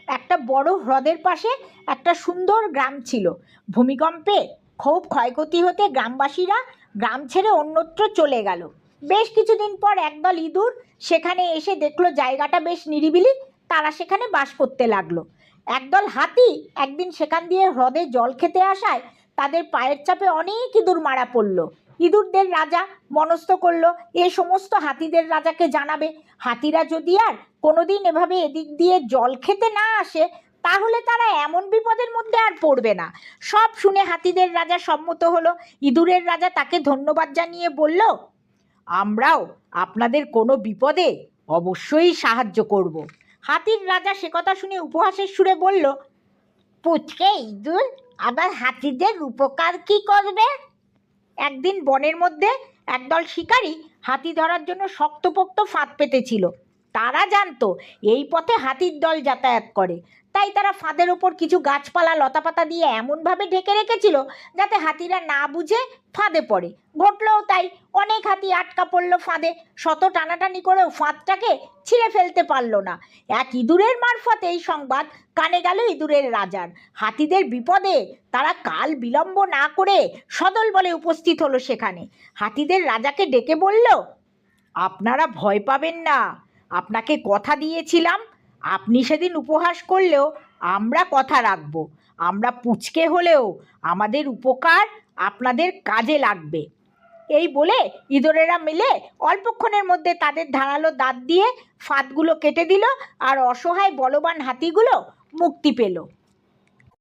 একটা বড় হ্রদের পাশে একটা সুন্দর গ্রাম ছিল। ভূমিকম্পে খুব ক্ষয়ক্ষতি হতে গ্রামবাসীরা গ্রাম ছেড়ে অন্যত্র চলে গেল। বেশ কিছুদিন পর একদল ইঁদুর সেখানে এসে দেখলো জায়গাটা বেশ নিরিবিলি, তারা সেখানে বাস করতে লাগলো। একদল হাতি একদিন সেখান দিয়ে হ্রদে জল খেতে আসায় তাদের পায়ের চাপে অনেক ইঁদুর মারা পড়ল। ইঁদুরদের রাজা মনস্থ করলো এ সমস্ত হাতিদের রাজাকে জানাবে। হাতিরা যদি আর কোনোদিন এভাবে এদিক দিয়ে জল খেতে না আসে তাহলে তারা এমন বিপদের মধ্যে আর পড়বে না। সব শুনে হাতিদের রাজা সম্মত হলো। ইঁদুরের রাজা তাকে ধন্যবাদ জানিয়ে বলল, আমরাও আপনাদের কোনো বিপদে অবশ্যই সাহায্য করব। হাতির রাজা সে কথা শুনে উপহাসের সুরে বলল, পুচকে ইঁদুর আবার হাতিদের উপকার কি করবে? একদিন বনের মধ্যে একদল শিকারী হাতি ধরার জন্য শক্তপোক্ত ফাঁদ পেতেছিল। তারা জানতো এই পথে হাতির দল যাতায়াত করে, তাই তারা ফাঁদের ওপর কিছু গাছপালা লতাপাতা দিয়ে এমনভাবে ঢেকে রেখেছিল যাতে হাতিরা না বুঝে ফাঁদে পড়ে। ঘটলও তাই, অনেক হাতি আটকা পড়ল ফাঁদে। শত টানাটানি করেও ফাঁদটাকে ছিঁড়ে ফেলতে পারল না। এক ইঁদুরের মারফত এই সংবাদ কানে গেল ইঁদুরের রাজার। হাতিদের বিপদে তারা কাল বিলম্ব না করে সদল বলে উপস্থিত হলো সেখানে। হাতিদের রাজাকে ডেকে বলল, আপনারা ভয় পাবেন না, আপনাকে কথা দিয়েছিলাম, আপনি সেদিন উপহাস করলেও আমরা কথা রাখব। আমরা পুচকে হলেও আমাদের উপকার আপনাদের কাজে লাগবে। এই বলে ইঁদুরেরা মিলে অল্পক্ষণের মধ্যে তাদের ধারালো দাঁত দিয়ে ফাঁদগুলো কেটে দিল আর অসহায় বলবান হাতিগুলো মুক্তি পেল।